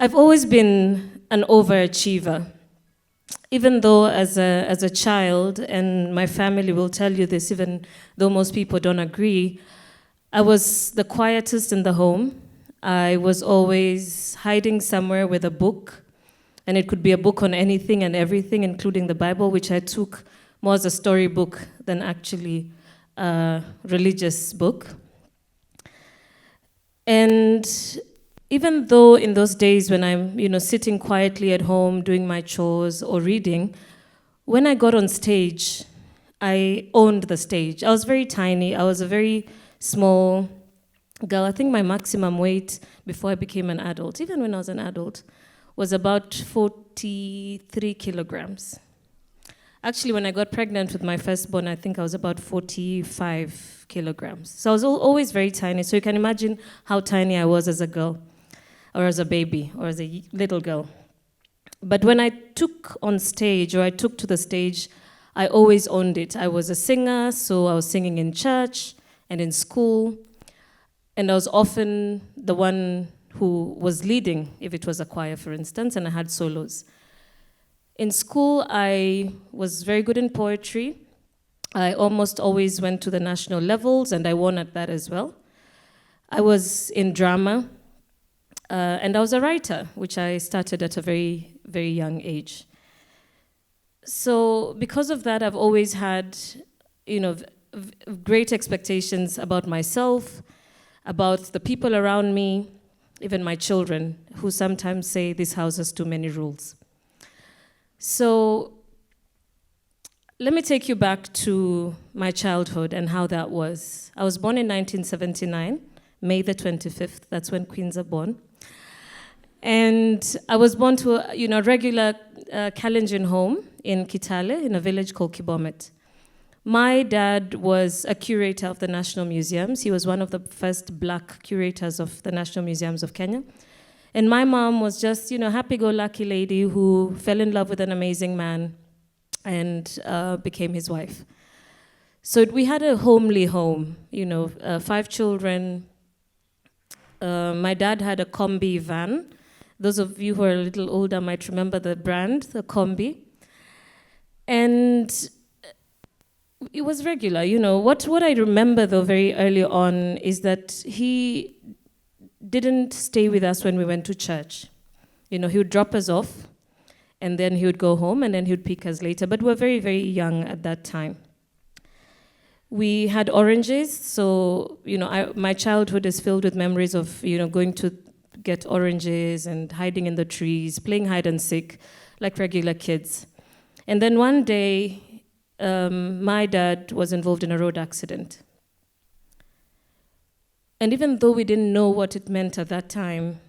I've always been an overachiever. Even though as a child, and my family will tell you this, even though most people don't agree, I was the quietest in the home. I was always hiding somewhere with a book, and it could be a book on anything and everything, including the Bible, which I took more as a storybook than actually a religious book. And even though in those days when I'm, sitting quietly at home doing my chores or reading, when I got on stage, I owned the stage. I was very tiny. I was a very small girl. I think my maximum weight before I became an adult, even when I was an adult, was about 43 kilograms. Actually, when I got pregnant with my firstborn, I think I was about 45 kilograms. So I was always very tiny. So you can imagine how tiny I was as a girl, or as a baby, or as a little girl. But when I took on stage, or I took to the stage, I always owned it. I was a singer, so I was singing in church and in school. And I was often the one who was leading, if it was a choir, for instance, and I had solos. In school, I was very good in poetry. I almost always went to the national levels, and I won at that as well. I was in drama, and I was a writer, which I started at a very, very young age. So because of that, I've always had, great expectations about myself, about the people around me, even my children, who sometimes say this house has too many rules. So let me take you back to my childhood and how that was. I was born in 1979, May the 25th. That's when queens are born. And I was born to a regular Kalenjin home in Kitale, in a village called Kibomet. My dad was a curator of the National Museums. He was one of the first black curators of the National Museums of Kenya. And my mom was just, happy-go-lucky lady who fell in love with an amazing man and became his wife. So we had a homely home, 5 children. My dad had a Kombi van. Those of you who are a little older might remember the brand, the Kombi. And it was regular, What I remember, though, very early on is that he didn't stay with us when we went to church. He would drop us off, and then he would go home, and then he would pick us later. But we were very, very young at that time. We had oranges, so, my childhood is filled with memories of, going to get oranges and hiding in the trees, playing hide and seek, like regular kids. And then one day, my dad was involved in a road accident. And even though we didn't know what it meant at that time,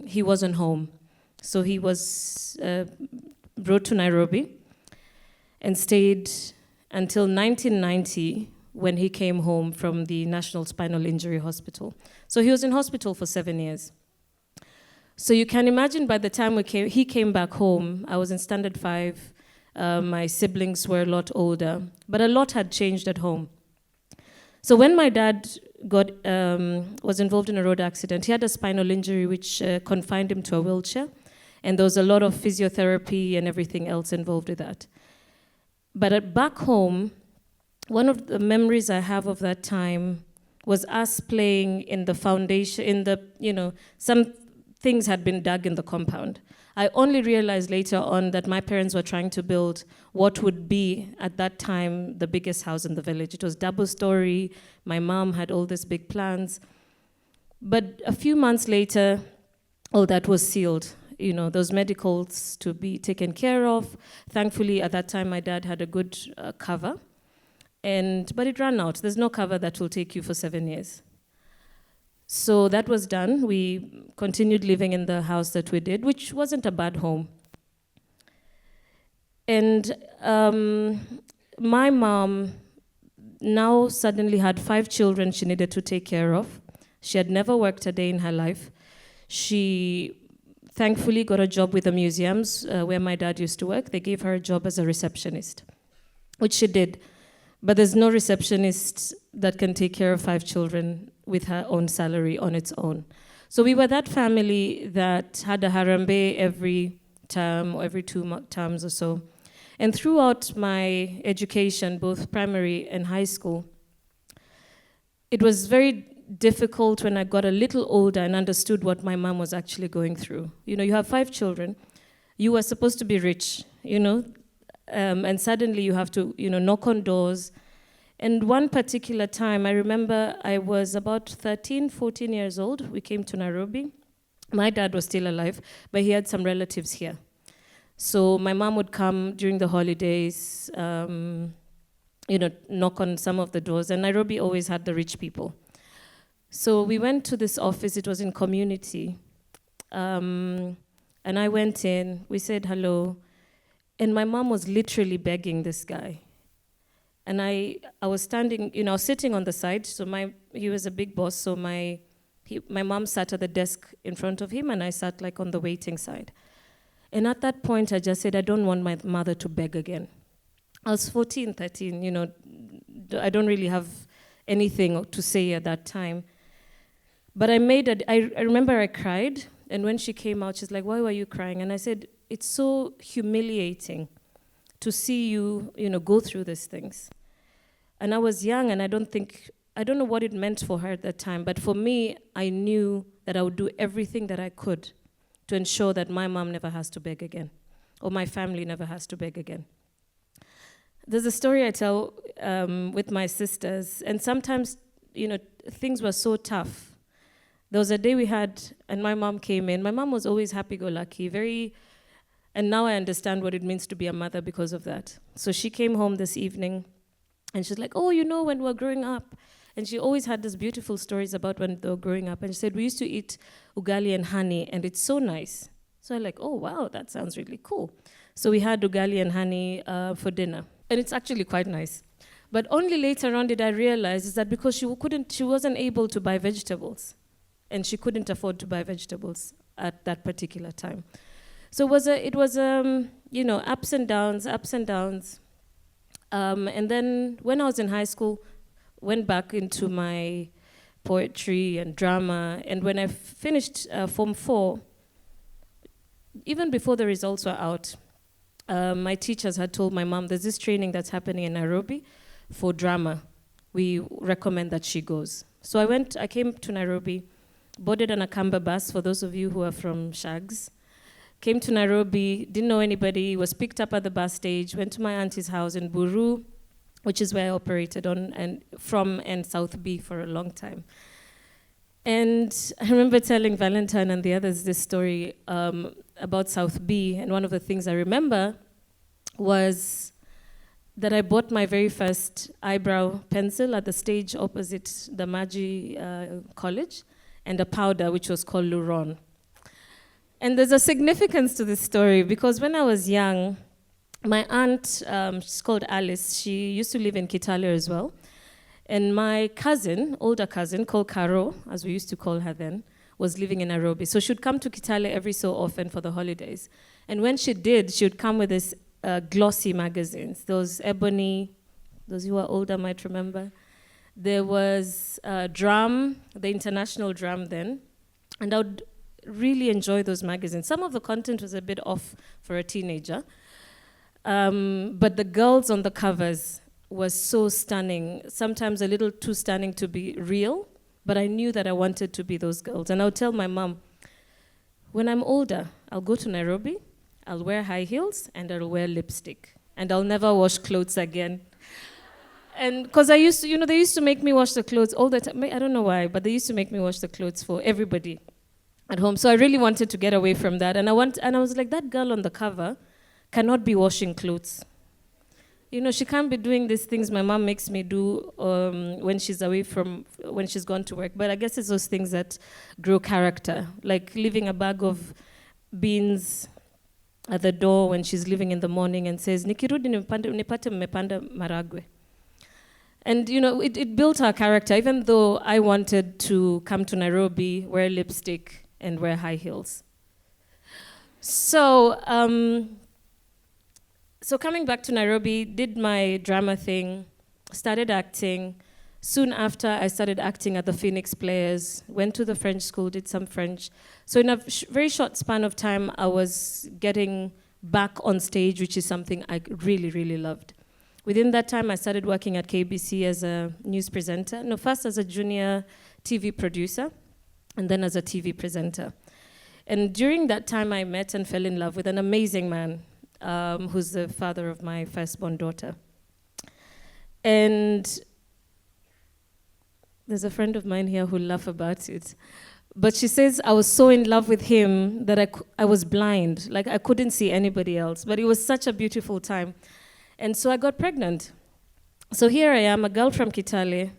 he wasn't home. So he was brought to Nairobi and stayed until 1990 when he came home from the National Spinal Injury Hospital. So he was in hospital for 7 years. So you can imagine by the time he came back home, I was in Standard 5, my siblings were a lot older, but a lot had changed at home. So when my dad was involved in a road accident, he had a spinal injury which confined him to a wheelchair, and there was a lot of physiotherapy and everything else involved with that. But back home, one of the memories I have of that time was us playing in the foundation, some things had been dug in the compound. I only realized later on that my parents were trying to build what would be, at that time, the biggest house in the village. It was double-story. My mom had all these big plans. But a few months later, all that was sealed. Those medicals to be taken care of. Thankfully, at that time, my dad had a good cover. But it ran out. There's no cover that will take you for 7 years. So that was done. We continued living in the house that we did, which wasn't a bad home. And my mom now suddenly had 5 children she needed to take care of. She had never worked a day in her life. She thankfully got a job with the museums where my dad used to work. They gave her a job as a receptionist, which she did. But there's no receptionist that can take care of 5 children with her own salary on its own. So we were that family that had a harambe every term or every terms or so. And throughout my education, both primary and high school, it was very difficult when I got a little older and understood what my mom was actually going through. You know, you have 5 children. You were supposed to be rich, you know, and suddenly you have to, you know, knock on doors. And one particular time, I remember I was about 13, 14 years old. We came to Nairobi. My dad was still alive, but he had some relatives here. So my mom would come during the holidays, you know, knock on some of the doors. And Nairobi always had the rich people. So we went to this office. It was in community. And I went in. We said hello. And my mom was literally begging this guy. And I was standing, you know, I was sitting on the side. So he was a big boss. So my mom sat at the desk in front of him, and I sat like on the waiting side. And at that point, I just said, I don't want my mother to beg again. I was 14, 13, you know, I don't really have anything to say at that time. But I remember I cried, and when she came out, she's like, why were you crying? And I said, it's so humiliating to see you, you know, go through these things. And I was young, and I don't know what it meant for her at that time, but for me, I knew that I would do everything that I could to ensure that my mom never has to beg again, or my family never has to beg again. There's a story I tell with my sisters, and sometimes, you know, things were so tough. There was a day we had, and my mom came in. My mom was always happy-go-lucky, and now I understand what it means to be a mother because of that. So she came home this evening, and she's like, oh, you know, when we were growing up. And she always had these beautiful stories about when they were growing up. And she said, we used to eat ugali and honey, and it's so nice. So I'm like, oh, wow, that sounds really cool. So we had ugali and honey for dinner. And it's actually quite nice. But only later on did I realize is that because she wasn't able to buy vegetables. And she couldn't afford to buy vegetables at that particular time. So it was you know, ups and downs. And then when I was in high school, went back into my poetry and drama. And when I finished Form 4, even before the results were out, my teachers had told my mom, there's this training that's happening in Nairobi for drama. We recommend that she goes. So I came to Nairobi, boarded an Akamba bus, for those of you who are from Shags. Came to Nairobi, didn't know anybody, was picked up at the bus stage, went to my auntie's house in Buru, which is where I operated on and from and South B for a long time. And I remember telling Valentine and the others this story about South B, and one of the things I remember was that I bought my very first eyebrow pencil at the stage opposite the Maji College, and a powder which was called Luron. And there's a significance to this story because when I was young, my aunt, she's called Alice, she used to live in Kitale as well. And my cousin, older cousin, called Caro, as we used to call her then, was living in Nairobi. So she'd come to Kitale every so often for the holidays. And when she did, she would come with these glossy magazines. Those Ebony, those who are older might remember. There was Drum, the International Drum then. And I would really enjoy those magazines. Some of the content was a bit off for a teenager. But the girls on the covers was so stunning, sometimes a little too stunning to be real, but I knew that I wanted to be those girls. And I would tell my mom, when I'm older, I'll go to Nairobi, I'll wear high heels, and I'll wear lipstick, and I'll never wash clothes again. And because I used to, they used to make me wash the clothes all the time. I don't know why, but they used to make me wash the clothes for everybody at home. So I really wanted to get away from that. And I was like, that girl on the cover cannot be washing clothes. She can't be doing these things my mom makes me do when she's when she's gone to work. But I guess it's those things that grow character, like leaving a bag of beans at the door when she's leaving in the morning and says, Nikirudi nipate mmepanda maragwe. And, it built her character, even though I wanted to come to Nairobi, wear lipstick, and wear high heels. So coming back to Nairobi, did my drama thing, started acting. Soon after, I started acting at the Phoenix Players, went to the French school, did some French. So in a very short span of time, I was getting back on stage, which is something I really, really loved. Within that time, I started working at KBC as a news presenter. No, first as a junior TV producer, and then as a TV presenter. And during that time, I met and fell in love with an amazing man, who's the father of my firstborn daughter. And there's a friend of mine here who'll laugh about it. But she says I was so in love with him that I was blind. Like, I couldn't see anybody else. But it was such a beautiful time. And so I got pregnant. So here I am, a girl from Kitale,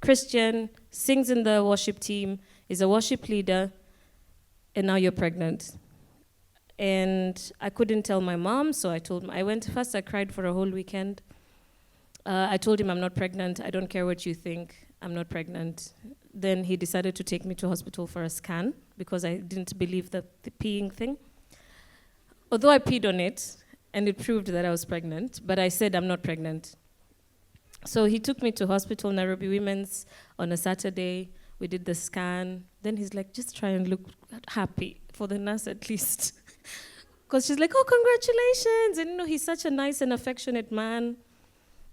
Christian, sings in the worship team, is a worship leader, and now you're pregnant. And I couldn't tell my mom, so I told him. I cried for a whole weekend. I told him I'm not pregnant. I don't care what you think. I'm not pregnant. Then he decided to take me to hospital for a scan because I didn't believe the peeing thing. Although I peed on it, and it proved that I was pregnant, but I said I'm not pregnant. So he took me to hospital, Nairobi Women's, on a Saturday. We did the scan. Then he's like, just try and look happy, for the nurse at least. Because she's like, oh, congratulations. And he's such a nice and affectionate man.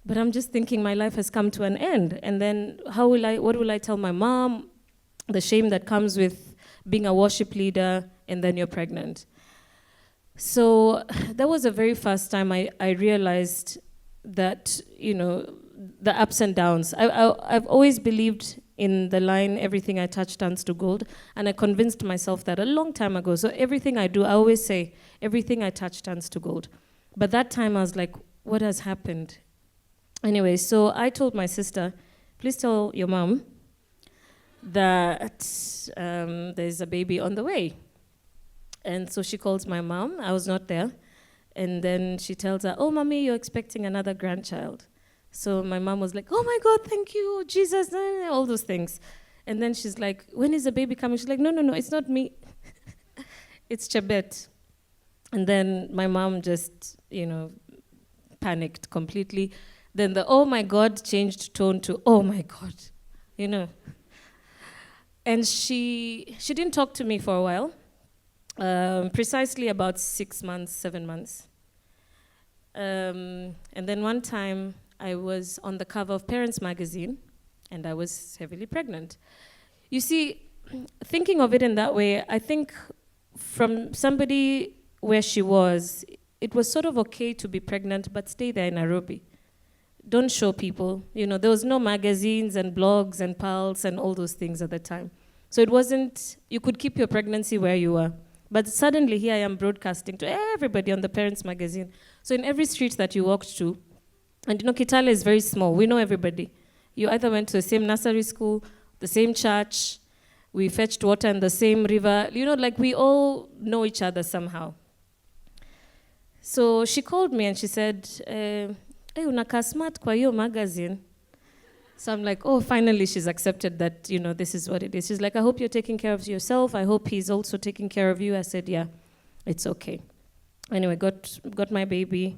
But I'm just thinking my life has come to an end. And then what will I tell my mom? The shame that comes with being a worship leader and then you're pregnant. So that was the very first time I realized that, the ups and downs. I've always believed in the line, everything I touch turns to gold. And I convinced myself that a long time ago. So everything I do, I always say, everything I touch turns to gold. But that time I was like, what has happened? Anyway, so I told my sister, please tell your mom that there's a baby on the way. And so she calls my mom. I was not there. And then she tells her, oh, mommy, you're expecting another grandchild. So my mom was like, oh, my God, thank you, Jesus, all those things. And then she's like, when is the baby coming? She's like, no, it's not me. It's Chebet. And then my mom just, panicked completely. Then the oh my God changed tone to oh my God, And she didn't talk to me for a while, precisely about 6 months, 7 months. And then one time I was on the cover of Parents Magazine and I was heavily pregnant. You see, thinking of it in that way, I think from somebody where she was, it was sort of okay to be pregnant but stay there in Nairobi. Don't show people. There was no magazines and blogs and pals and all those things at the time. So it wasn't, you could keep your pregnancy where you were. But suddenly here I am broadcasting to everybody on the Parents Magazine. So in every street that you walked to, and Kitale is very small, we know everybody. You either went to the same nursery school, the same church, we fetched water in the same river. We all know each other somehow. So she called me and she said, hey, unakaa smart kwa hiyo magazine. So I'm like, oh, finally she's accepted that, this is what it is. She's like, I hope you're taking care of yourself. I hope he's also taking care of you. I said, yeah, it's okay. Anyway, got my baby.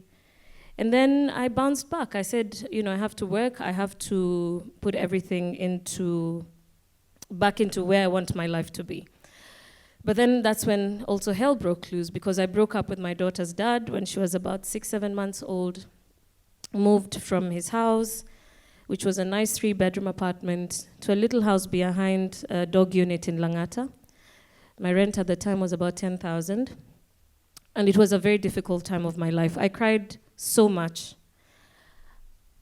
And then I bounced back. I said, I have to work. I have to put everything back into where I want my life to be. But then that's when also hell broke loose because I broke up with my daughter's dad when she was about 6-7 months old. Moved from his house, which was a nice 3-bedroom apartment, to a little house behind a dog unit in Langata. My rent at the time was about 10,000. And it was a very difficult time of my life. I cried so much.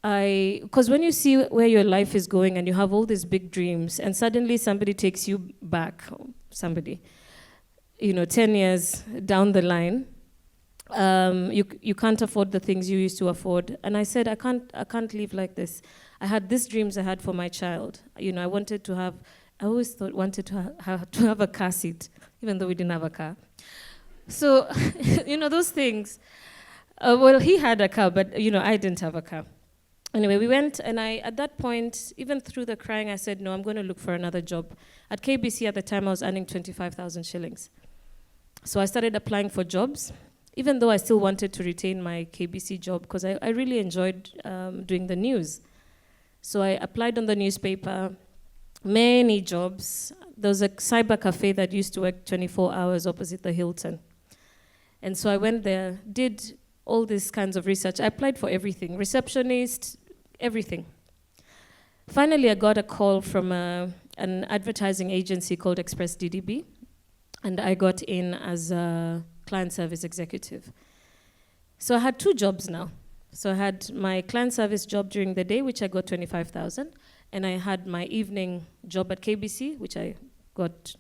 Because when you see where your life is going and you have all these big dreams and suddenly somebody takes you back, 10 years down the line, you can't afford the things you used to afford. And I said, I can't live like this. I had these dreams I had for my child. I always wanted to have a car seat, even though we didn't have a car. So, those things. He had a car, but, I didn't have a car. Anyway, we went, and at that point, even through the crying, I said, no, I'm going to look for another job. At KBC at the time, I was earning 25,000 shillings. So I started applying for jobs, even though I still wanted to retain my KBC job, because I really enjoyed doing the news. So I applied on the newspaper, many jobs. There was a cyber cafe that used to work 24 hours opposite the Hilton. And so I went there, did all these kinds of research. I applied for everything, receptionist, everything. Finally, I got a call from an advertising agency called Express DDB, and I got in as a client service executive. So I had 2 jobs now. So I had my client service job during the day, which I got 25,000, and I had my evening job at KBC, which I got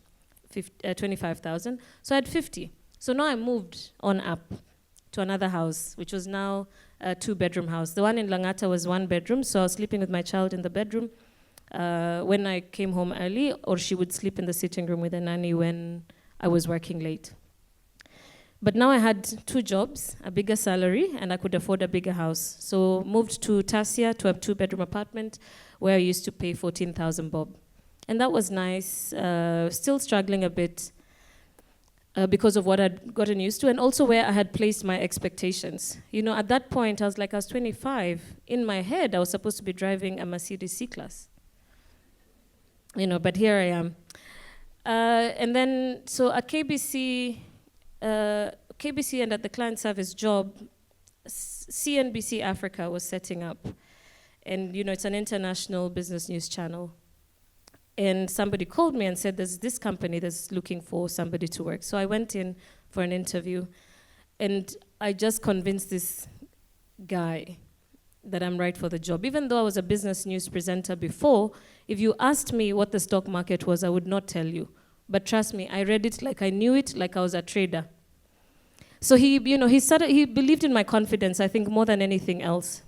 25,000. So I had 50. So now I moved on up to another house, which was now a 2-bedroom house. The one in Langata was 1 bedroom, so I was sleeping with my child in the bedroom when I came home early, or she would sleep in the sitting room with a nanny when I was working late. But now I had 2 jobs, a bigger salary, and I could afford a bigger house. So moved to Tasia, to a 2-bedroom apartment where I used to pay 14,000 bob. And that was nice, still struggling a bit because of what I'd gotten used to, and also where I had placed my expectations. You know, at that point, I was 25. In my head, I was supposed to be driving a Mercedes C-Class. You know, but here I am. And then, so at KBC and at the client service job, CNBC Africa was setting up. And, you know, it's an international business news channel. And somebody called me and said, there's this company that's looking for somebody to work. So I went in for an interview, and I just convinced this guy that I'm right for the job. Even though I was a business news presenter before, if you asked me what the stock market was, I would not tell you. But trust me, I read it like I knew it, like I was a trader. So he believed in my confidence, I think, more than anything else.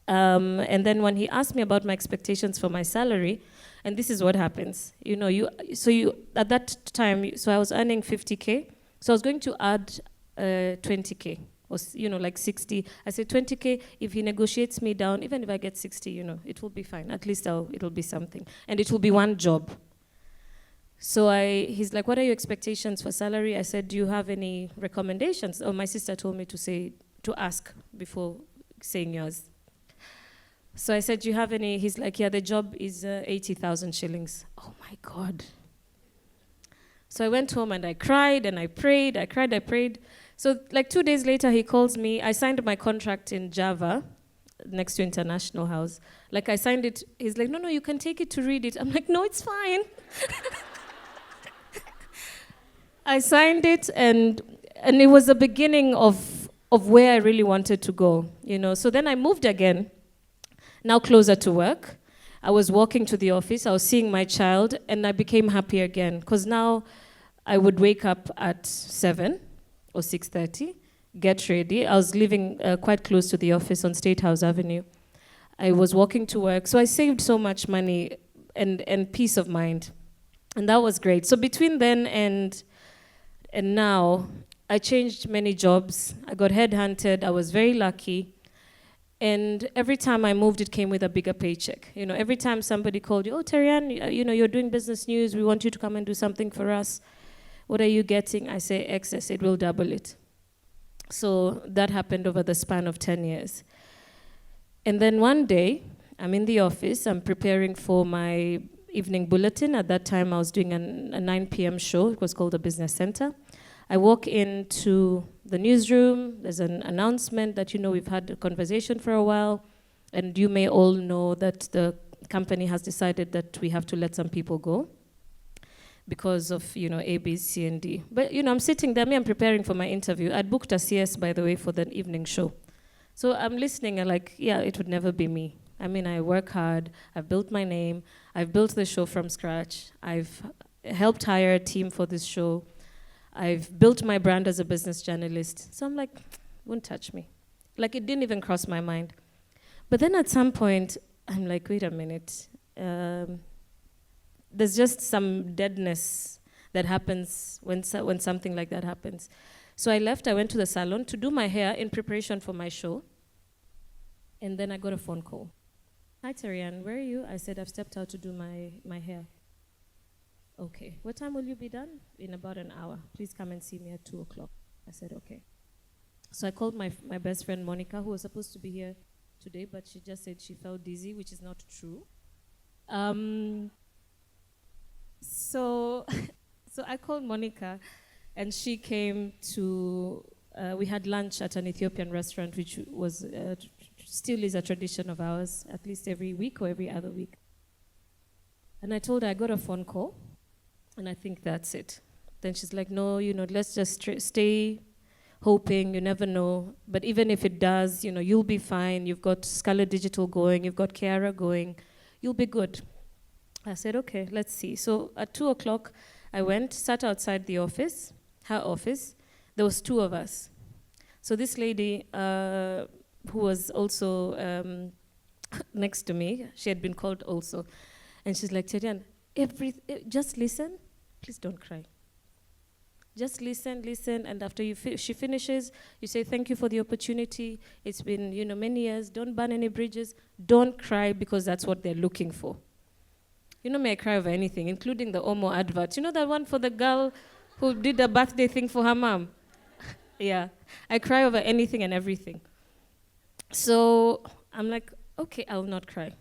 And then when he asked me about my expectations for my salary, and this is what happens, at that time, so I was earning 50K, so I was going to add 20K, or 60. I said 20K, if he negotiates me down, even if I get 60, it will be fine. At least it'll be something, and it will be 1 job. So he's like, what are your expectations for salary? I said, do you have any recommendations? Oh, my sister told me to ask before saying yours. So I said, do you have any? He's like, yeah, the job is 80,000 shillings. Oh my God. So I went home and I cried and I prayed. I cried, I prayed. So 2 days later, he calls me. I signed my contract in Java, next to International House. I signed it. He's like, no, you can take it to read it. I'm like, no, it's fine. I signed it, and it was the beginning of where I really wanted to go. So then I moved again. Now closer to work. I was walking to the office, I was seeing my child, and I became happy again, because now I would wake up at 7 or 6:30, get ready. I was living quite close to the office on State House Avenue. I was walking to work, so I saved so much money and peace of mind. And that was great. So between then and now, I changed many jobs. I got headhunted, I was very lucky. And every time I moved, it came with a bigger paycheck. Every time somebody called you, oh, Terryanne, you're doing business news. We want you to come and do something for us. What are you getting? I say, excess, it will double it. So that happened over the span of 10 years. And then one day, I'm in the office. I'm preparing for my evening bulletin. At that time, I was doing a 9 p.m. show. It was called the Business Center. I walk into the newsroom, there's an announcement that, we've had a conversation for a while, and you may all know that the company has decided that we have to let some people go because of, A, B, C, and D. But, I'm sitting there, I'm preparing for my interview. I'd booked a CS, by the way, for the evening show. So I'm listening and it would never be me. I work hard, I've built my name, I've built the show from scratch, I've helped hire a team for this show, I've built my brand as a business journalist. So I'm won't touch me. It didn't even cross my mind. But then at some point, I'm like, wait a minute. There's just some deadness that happens when something like that happens. So I left, I went to the salon to do my hair in preparation for my show. And then I got a phone call. Hi, Terryanne, where are you? I said, I've stepped out to do my hair. Okay, what time will you be done? In about an hour. Please come and see me at 2 o'clock. I said, okay. So I called my best friend, Monica, who was supposed to be here today, but she just said she felt dizzy, which is not true. Um, so, so I called Monica, and she came to. We had lunch at an Ethiopian restaurant, which was still is a tradition of ours, at least every week or every other week. And I told her I got a phone call, and I think that's it. Then she's like, no, let's just stay hoping, you never know. But even if it does, you'll be fine. You've got Scarlet Digital going, you've got Keyara going, you'll be good. I said, okay, let's see. So at 2 o'clock, I went, sat outside the office, her office. There was 2 of us. So this lady, who was also next to me, she had been called also. And she's like, Terryanne, just listen. Please don't cry. Just listen, and after she finishes, you say, thank you for the opportunity. It's been, many years. Don't burn any bridges. Don't cry, because that's what they're looking for. May I cry over anything, including the Omo advert. That one for the girl who did a birthday thing for her mom? Yeah, I cry over anything and everything. So I'm like, okay, I'll not cry.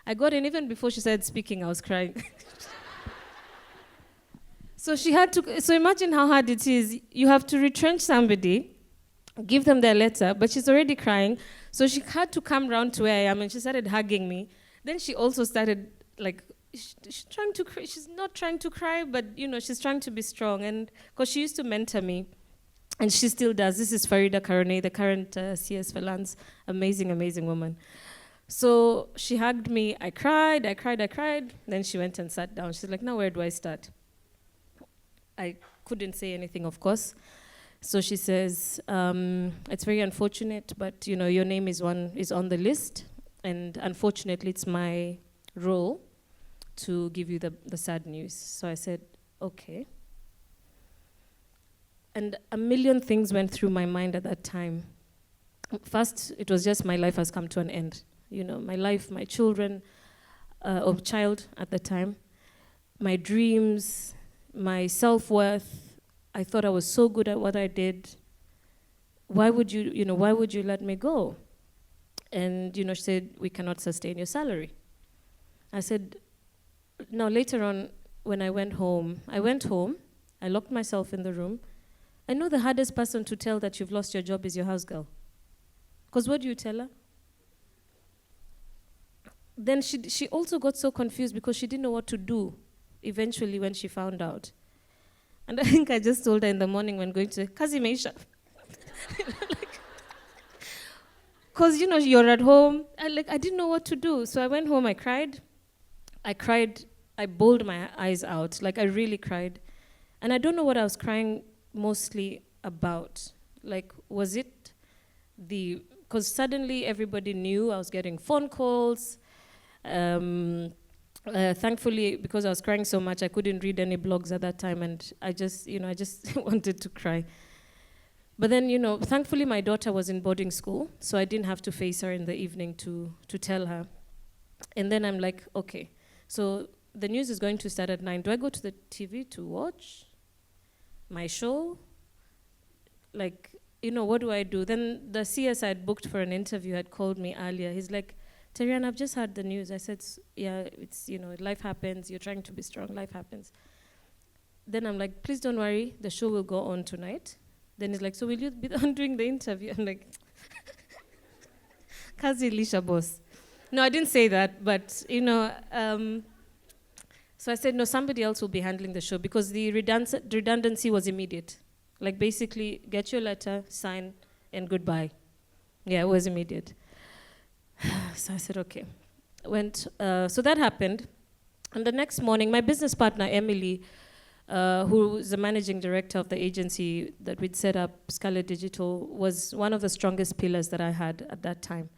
I got in, even before she started speaking, I was crying. So so imagine how hard it is. You have to retrench somebody, give them their letter, but she's already crying. So she had to come round to where I am, and she started hugging me. Then she also started, she's trying to cry. She's not trying to cry, but, she's trying to be strong. And because she used to mentor me, and she still does. This is Farida Karone, the current CS for Lands. Amazing, amazing woman. So she hugged me. I cried. Then she went and sat down. She's like, now where do I start? I couldn't say anything, of course. So she says, it's very unfortunate, but your name is on the list, and unfortunately it's my role to give you the sad news. So I said, okay. And a million things went through my mind at that time. First, it was just my life has come to an end. My life, my children, or child at the time, my dreams, my self-worth. I thought I was so good at what I did. Why would you let me go? And, she said, we cannot sustain your salary. I said, now later on, when I went home, I locked myself in the room. I know the hardest person to tell that you've lost your job is your house girl. Because what do you tell her? Then she also got so confused because she didn't know what to do eventually when she found out. And I think I just told her in the morning when going to Kazi Meisha. Because, you're at home. I didn't know what to do. So I went home, I cried. I bawled my eyes out. I really cried. And I don't know what I was crying mostly about. Was it because suddenly everybody knew I was getting phone calls. Thankfully, because I was crying so much, I couldn't read any blogs at that time, and I just wanted to cry. But then, thankfully my daughter was in boarding school, so I didn't have to face her in the evening to tell her. And then I'm like, okay, so the news is going to start at 9. Do I go to the TV to watch my show? What do I do? Then the CS I had booked for an interview had called me earlier. He's like, Terryanne, I've just heard the news. I said, yeah, it's, life happens. You're trying to be strong. Life happens. Then I'm like, please don't worry. The show will go on tonight. Then he's like, so will you be on doing the interview? I'm like, Kazi Lisha boss. No, I didn't say that, but, so I said, no, somebody else will be handling the show because the redundancy was immediate. Basically, get your letter, sign, and goodbye. Yeah, it was immediate. So I said, okay. So that happened. And the next morning, my business partner, Emily, who is the managing director of the agency that we'd set up, Scarlet Digital, was one of the strongest pillars that I had at that time.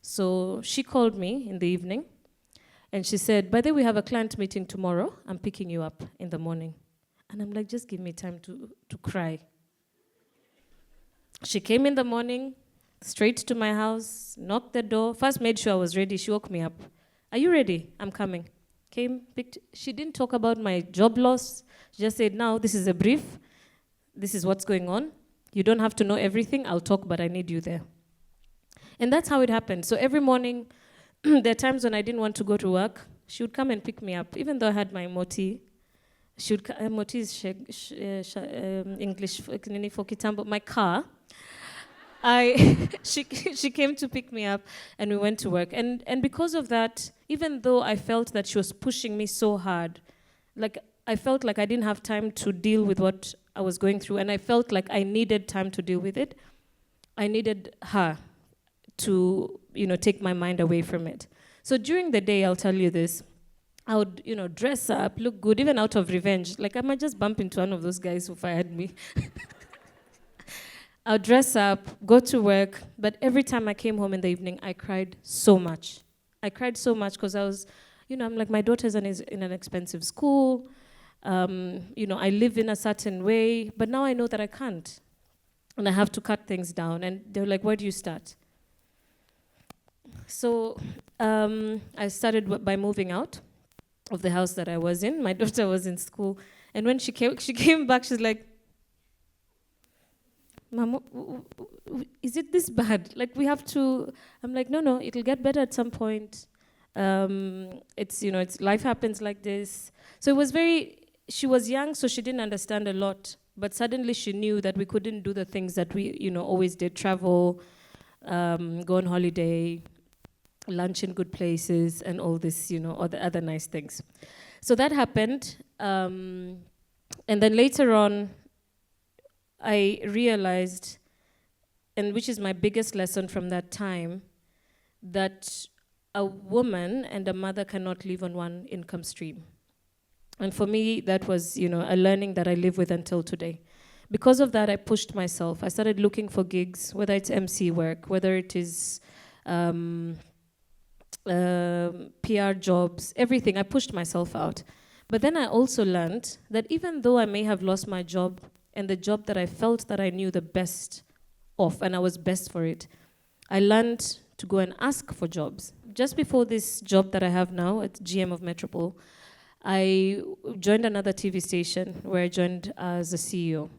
So she called me in the evening, and she said, by the way, we have a client meeting tomorrow. I'm picking you up in the morning. And I'm like, just give me time to cry. She came in the morning, straight to my house, knocked the door, first made sure I was ready. She woke me up. Are you ready? I'm coming. Came, picked. She didn't talk about my job loss. She just said, now, this is a brief. This is what's going on. You don't have to know everything. I'll talk, but I need you there. And that's how it happened. So every morning, there are times when I didn't want to go to work. She would come and pick me up, even though I had my moti. She would moti is English for Kitambo. My car. She came to pick me up, and we went to work. And because of that, even though I felt that she was pushing me so hard, like I felt like I didn't have time to deal with what I was going through, and I felt like I needed time to deal with it. I needed her to, take my mind away from it. So during the day, I'll tell you this, I would, dress up, look good, even out of revenge. Like I might just bump into one of those guys who fired me. I'll dress up, go to work, but every time I came home in the evening, I cried so much. I cried so much because I was, I'm like, my daughter's in an expensive school. I live in a certain way, but now I know that I can't. And I have to cut things down. And they were like, where do you start? So I started by moving out of the house that I was in. My daughter was in school. And when she came back, she's like, Mama, is it this bad? Like we have to, I'm like, no, it'll get better at some point. It's life happens like this. So it was she was young, so she didn't understand a lot. But suddenly she knew that we couldn't do the things that we, always did, travel, go on holiday, lunch in good places, and all this, all the other nice things. So that happened. And then later on, I realized, and which is my biggest lesson from that time, that a woman and a mother cannot live on one income stream. And for me, that was, a learning that I live with until today. Because of that, I pushed myself. I started looking for gigs, whether it's MC work, whether it is PR jobs, everything. I pushed myself out. But then I also learned that even though I may have lost my job, and the job that I felt that I knew the best of, and I was best for it, I learned to go and ask for jobs. Just before this job that I have now at GM of Metropol, I joined another TV station where I joined as a CEO,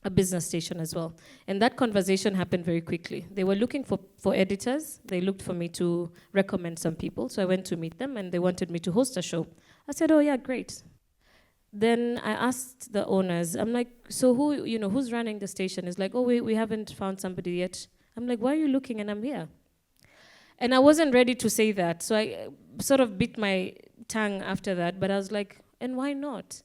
a business station as well. And that conversation happened very quickly. They were looking for editors. They looked for me to recommend some people. So I went to meet them, and they wanted me to host a show. I said, oh yeah, great. Then I asked the owners, I'm like, so who's running the station? It's like, oh, we haven't found somebody yet. I'm like, why are you looking? And I'm here. And I wasn't ready to say that. So I sort of bit my tongue after that. But I was like, and why not?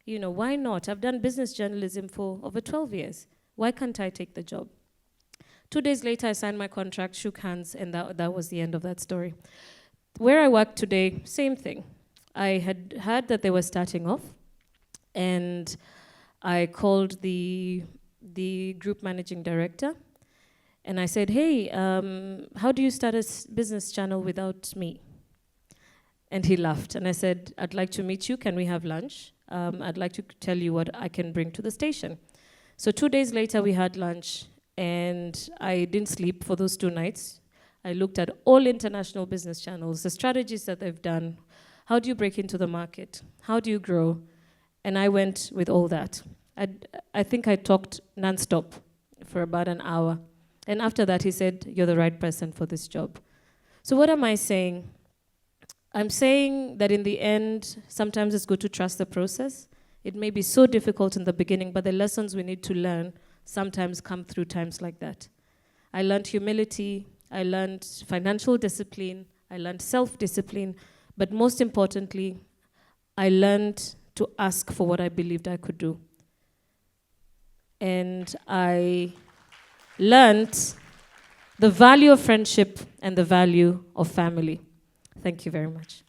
Why not? I've done business journalism for over 12 years. Why can't I take the job? 2 days later, I signed my contract, shook hands, and that was the end of that story. Where I work today, same thing. I had heard that they were starting off, and I called the group managing director, and I said, hey, how do you start a business channel without me? And he laughed, and I said, I'd like to meet you. Can we have lunch? I'd like to tell you what I can bring to the station. So 2 days later, we had lunch, and I didn't sleep for those 2 nights. I looked at all international business channels, the strategies that they've done. How do you break into the market? How do you grow? And I went with all that. I think I talked nonstop for about an hour. And after that, he said, you're the right person for this job. So what am I saying? I'm saying that in the end, sometimes it's good to trust the process. It may be so difficult in the beginning, but the lessons we need to learn sometimes come through times like that. I learned humility. I learned financial discipline. I learned self-discipline. But most importantly, I learned to ask for what I believed I could do. And I learned the value of friendship and the value of family. Thank you very much.